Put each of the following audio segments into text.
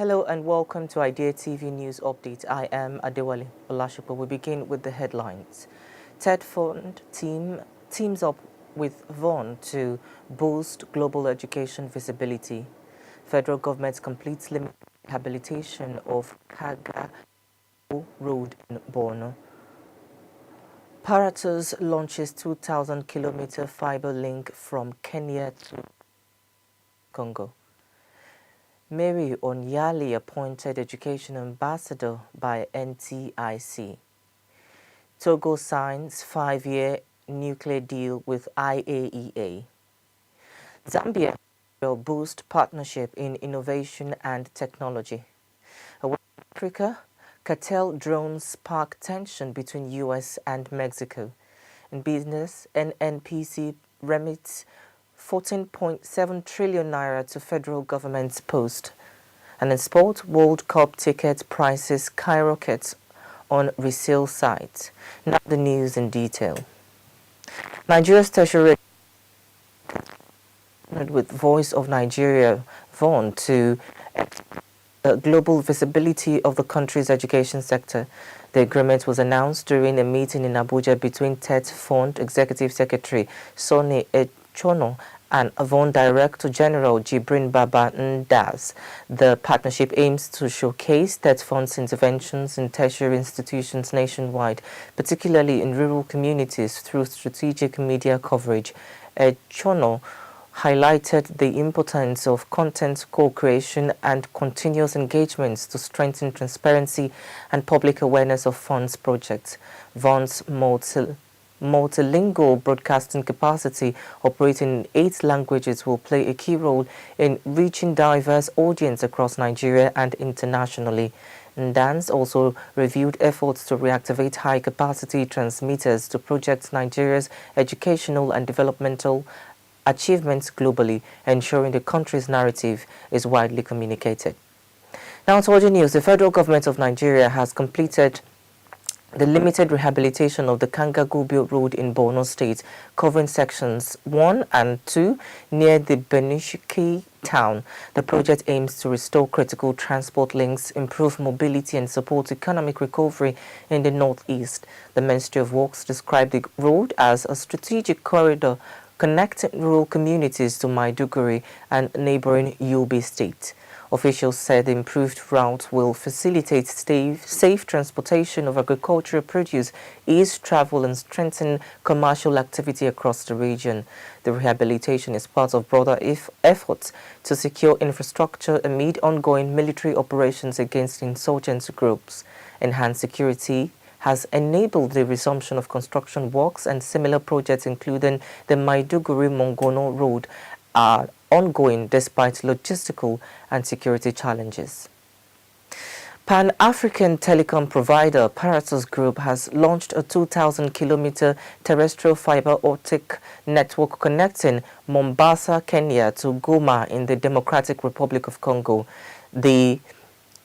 Hello and welcome to Idea TV News Update. I am Adewale Olashopo. We begin with the headlines. TETFUND teams up with VON to boost global education visibility. Federal government completes limited rehabilitation of KAGA road in BORNO. PARATUS launches 2,000-kilometer fiber link from Kenya to Congo. Mary ONYALI appointed Education Ambassador by NTIC. Togo signs 5-year nuclear deal with IAEA. Zambia will boost partnership in innovation and technology. West Africa, cartel drones spark tension between US and Mexico. In business, NNPC REMITS 14.7 trillion naira to federal government's post. And in sport, World Cup ticket prices skyrocket on resale sites. Now the news in detail. Nigeria's Treasury with Voice of Nigeria VON to global visibility of the country's education sector. The agreement was announced during a meeting in Abuja between TETFUND Executive Secretary Sonny Echono and VON Director General Jibrin Baba Ndas. The partnership aims to showcase TETFUND's interventions in tertiary institutions nationwide, particularly in rural communities, through strategic media coverage. Echono highlighted the importance of content co-creation and continuous engagements to strengthen transparency and public awareness of funds projects. VON's multilingual broadcasting capacity, operating in 8 languages, will play a key role in reaching diverse audience across Nigeria and internationally. Ndans also reviewed efforts to reactivate high-capacity transmitters to project Nigeria's educational and developmental achievements globally, ensuring the country's narrative is widely communicated. Now to other news. The federal government of Nigeria has completed the limited rehabilitation of the GUBIO road in Borno State, covering sections 1 and 2 near the Benishiki town. The project aims to restore critical transport links, improve mobility and support economic recovery in the northeast. The Ministry of Works described the road as a strategic corridor connecting rural communities to Maiduguri and neighboring Yobe State. Officials said the improved route will facilitate safe transportation of agricultural produce, ease travel and strengthen commercial activity across the region. The rehabilitation is part of broader efforts to secure infrastructure amid ongoing military operations against insurgent groups. Enhanced security has enabled the resumption of construction works, and similar projects including the Maiduguri-Mongono Road are ongoing despite logistical and security challenges. Pan-African telecom provider Paratus Group has launched a 2,000-kilometer terrestrial fiber optic network connecting Mombasa, Kenya to Goma in the Democratic Republic of Congo. The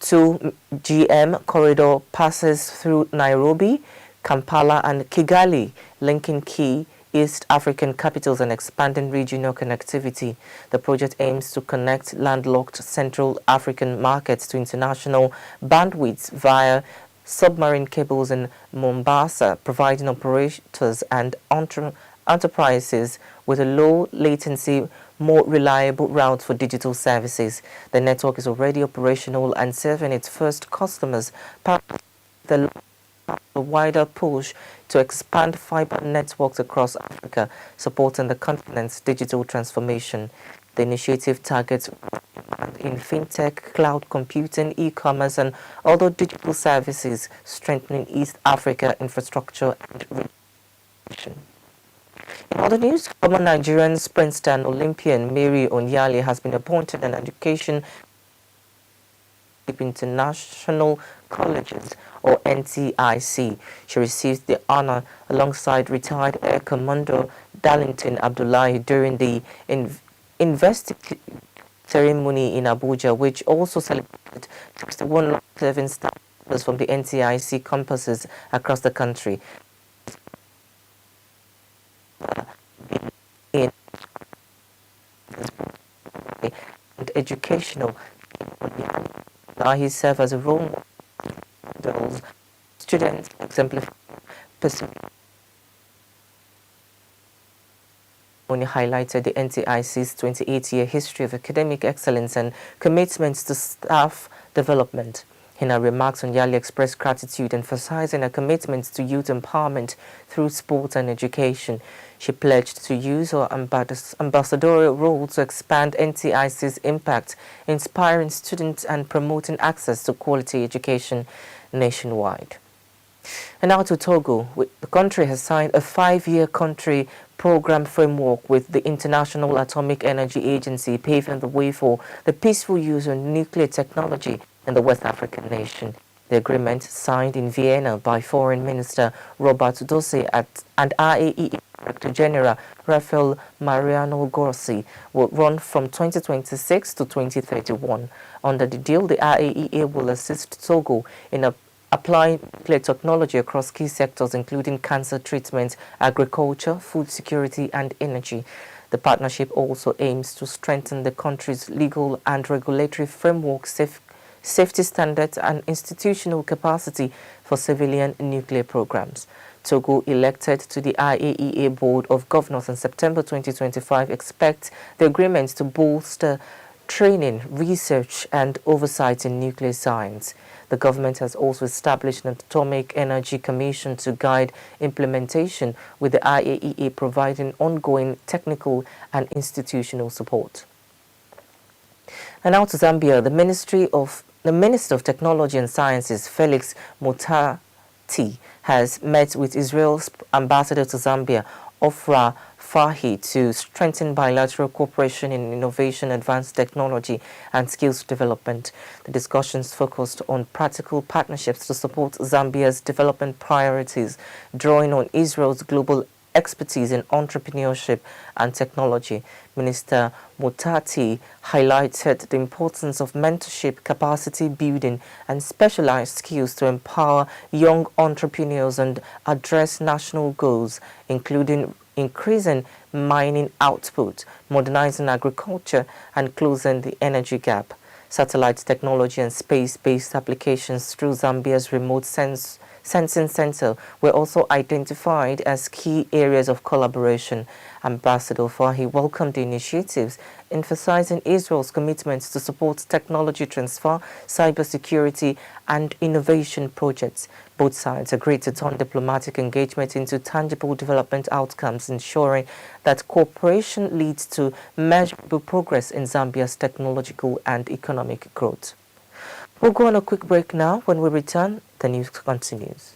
2GM corridor passes through Nairobi, Kampala and Kigali, linking key East African capitals and expanding regional connectivity. The project aims to connect landlocked Central African markets to international bandwidths via submarine cables in Mombasa, providing operators and enterprises with a low latency, more reliable route for digital services. The network is already operational and serving its first customers. A wider push to expand fiber networks across Africa, supporting the continent's digital transformation. The initiative targets in fintech, cloud computing, e-commerce and other digital services, strengthening East Africa infrastructure and regulation. In other news, former Nigerian sprinter and Olympian Mary ONYALI has been appointed an education international colleges or NTIC. She received the honor alongside retired Air Commodore Darlington Abdullahi during the investiture ceremony in Abuja, which also celebrated 61 serving staff from the NTIC campuses across the country. And educational He served as a role model. Students exemplify pursuit. Only highlighted the NTIC's 28-year history of academic excellence and commitments to staff development. In her remarks, ONYALI expressed gratitude, emphasizing her commitment to youth empowerment through sport and education. She pledged to use her ambassadorial role to expand NTIC's impact, inspiring students and promoting access to quality education nationwide. And now to Togo. The country has signed a 5-year country program framework with the International Atomic Energy Agency, paving the way for the peaceful use of nuclear technology in the West African nation. The agreement, signed in Vienna by Foreign Minister Robert Dossi and IAEA Director General Rafael Mariano Grossi, will run from 2026 to 2031. Under the deal, the IAEA will assist Togo in applying nuclear technology across key sectors, including cancer treatment, agriculture, food security, and energy. The partnership also aims to strengthen the country's legal and regulatory framework, safety standards, and institutional capacity for civilian nuclear programs. Togo, elected to the IAEA Board of Governors in September 2025, expects the agreement to bolster training, research, and oversight in nuclear science. The government has also established an Atomic Energy Commission to guide implementation, with the IAEA providing ongoing technical and institutional support. And now to Zambia. The Minister of Technology and Sciences, Felix Mutati, has met with Israel's ambassador to Zambia, Ofra Fahi, to strengthen bilateral cooperation in innovation, advanced technology, and skills development. The discussions focused on practical partnerships to support Zambia's development priorities, drawing on Israel's global expertise in entrepreneurship and technology. Minister Mutati highlighted the importance of mentorship, capacity building, and specialized skills to empower young entrepreneurs and address national goals, including increasing mining output, modernizing agriculture, and closing the energy gap. Satellite technology and space-based applications through Zambia's remote sensing center were also identified as key areas of collaboration. Ambassador Fahi welcomed the initiatives, emphasizing Israel's commitments to support technology transfer, cybersecurity, and innovation projects. Both sides agreed to turn diplomatic engagement into tangible development outcomes, ensuring that cooperation leads to measurable progress in Zambia's technological and economic growth. We'll go on a quick break now. When we return, the news continues.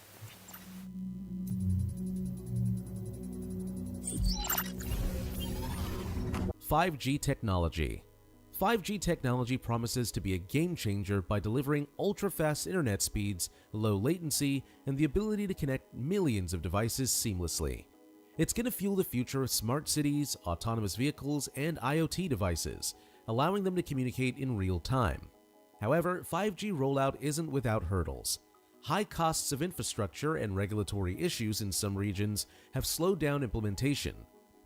"5G technology. 5G technology promises to be a game changer by delivering ultra-fast internet speeds, low latency, and the ability to connect millions of devices seamlessly. It's going to fuel the future of smart cities, autonomous vehicles, and IoT devices, allowing them to communicate in real time. However, 5G rollout isn't without hurdles. High costs of infrastructure and regulatory issues in some regions have slowed down implementation.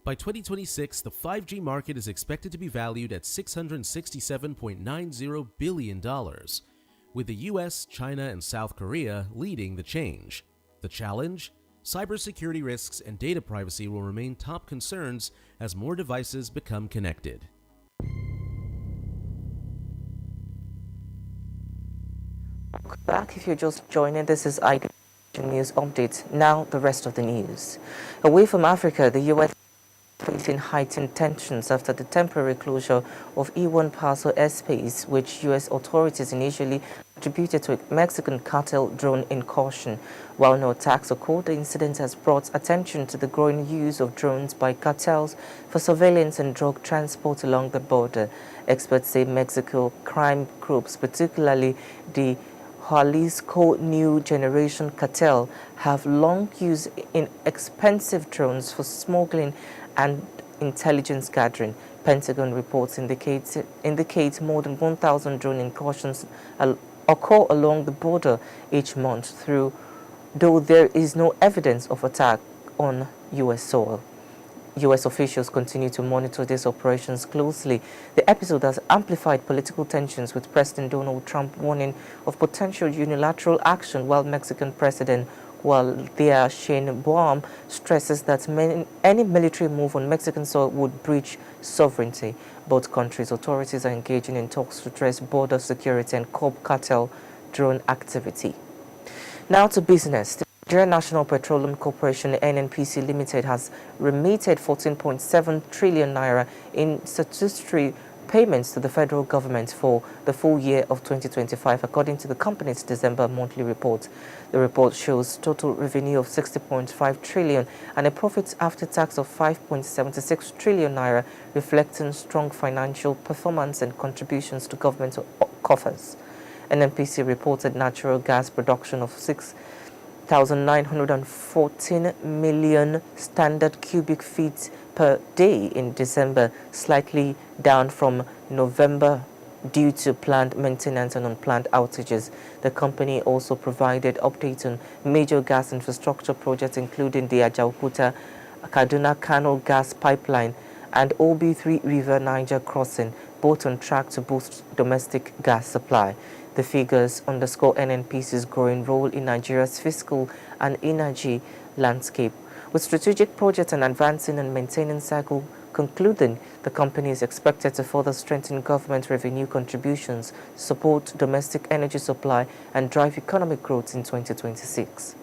By 2026, the 5G market is expected to be valued at $667.90 billion, with the US, China, and South Korea leading the change. The challenge? Cybersecurity risks and data privacy will remain top concerns as more devices become connected. Welcome back. If you're just joining, this is IDC News Update. Now, the rest of the news. Away from Africa, the US facing heightened tensions after the temporary closure of E1 Paso airspace, which U.S. authorities initially attributed to a Mexican cartel drone incursion. While no attacks occurred, the incident has brought attention to the growing use of drones by cartels for surveillance and drug transport along the border. Experts say Mexico crime groups, particularly the Jalisco New Generation Cartel, have long used inexpensive drones for smuggling and intelligence gathering. Pentagon reports indicate more than 1,000 drone incursions occur along the border each month, though there is no evidence of attack on U.S. soil. U.S. officials continue to monitor these operations closely. The episode has amplified political tensions, with President Donald Trump warning of potential unilateral action, while Mexican President Claudia Sheinbaum stresses that any military move on Mexican soil would breach sovereignty. Both countries' authorities are engaging in talks to address border security and curb cartel drone activity. Now to business. The Nigerian National Petroleum Corporation (NNPC) Limited has remitted 14.7 trillion naira in statutory payments to the federal government for the full year of 2025, according to the company's December monthly report. The report shows total revenue of 60.5 trillion and a profit after tax of 5.76 trillion naira, reflecting strong financial performance and contributions to government coffers. NNPC reported natural gas production of 6,914 million standard cubic feet per day in December, slightly down from November due to planned maintenance and unplanned outages. The company also provided updates on major gas infrastructure projects, including the Ajaukuta-Kaduna-Kano gas pipeline and OB3 River Niger crossing, both on track to boost domestic gas supply. The figures underscore NNPC's growing role in Nigeria's fiscal and energy landscape. With strategic projects and advancing and maintaining cycle concluding, the company is expected to further strengthen government revenue contributions, support domestic energy supply, and drive economic growth in 2026.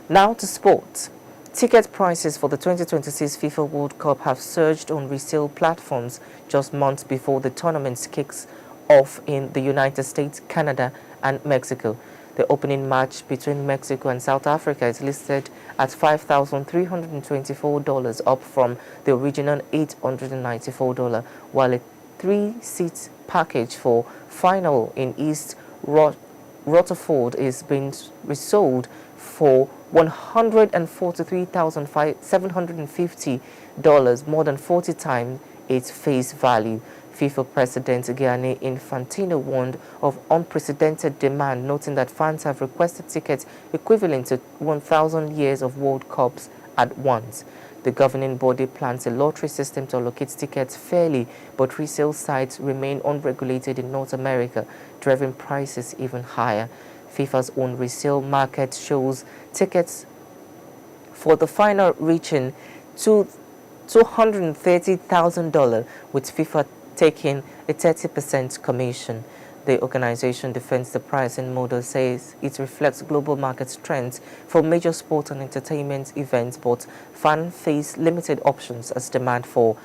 Now to sports. Ticket prices for the 2026 FIFA World Cup have surged on resale platforms just months before the tournament kicks off in the United States, Canada, and Mexico. The opening match between Mexico and South Africa is listed at $5,324, up from the original $894, while a 3-seat package for final in East Rutherford is being resold for $143,750, more than 40 times its face value. FIFA President Gianni Infantino warned of unprecedented demand, noting that fans have requested tickets equivalent to 1,000 years of World Cups at once. The governing body plans a lottery system to allocate tickets fairly, but resale sites remain unregulated in North America, driving prices even higher. FIFA's own resale market shows tickets for the final reaching $230,000, with FIFA taking a 30% commission. The organization defends the pricing model, says it reflects global market trends for major sport and entertainment events, but fans face limited options as demand far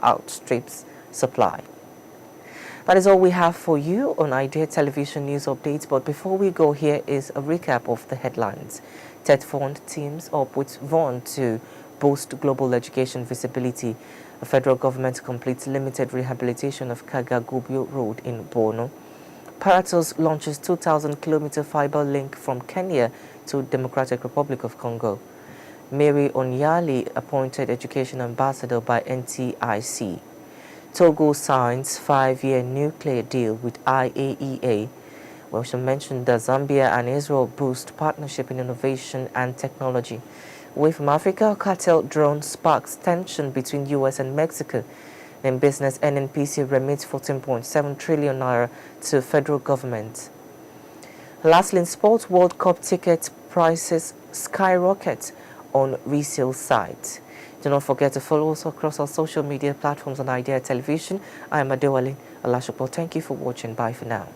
outstrips supply. That is all we have for you on IDEA Television News Updates, but before we go, here is a recap of the headlines. TETFUND teams up with VON to boost global education visibility. The federal government completes limited rehabilitation of KAGA GUBIO Road in Borno. PARATUS launches 2,000-kilometer fiber link from Kenya to Democratic Republic of Congo. Mary ONYALI appointed Education Ambassador by NTIC. TOGO signs 5-year nuclear deal with IAEA. We should mention that Zambia and Israel boost partnership in innovation and technology. Away from Africa, cartel drone sparks tension between U.S. and Mexico. In business, NNPC remits 14.7 trillion naira to federal government. Lastly, in sports, World Cup ticket prices skyrocket on resale sites. Do not forget to follow us across our social media platforms on IDEA Television. I am Adewale Alashopo. Thank you for watching. Bye for now.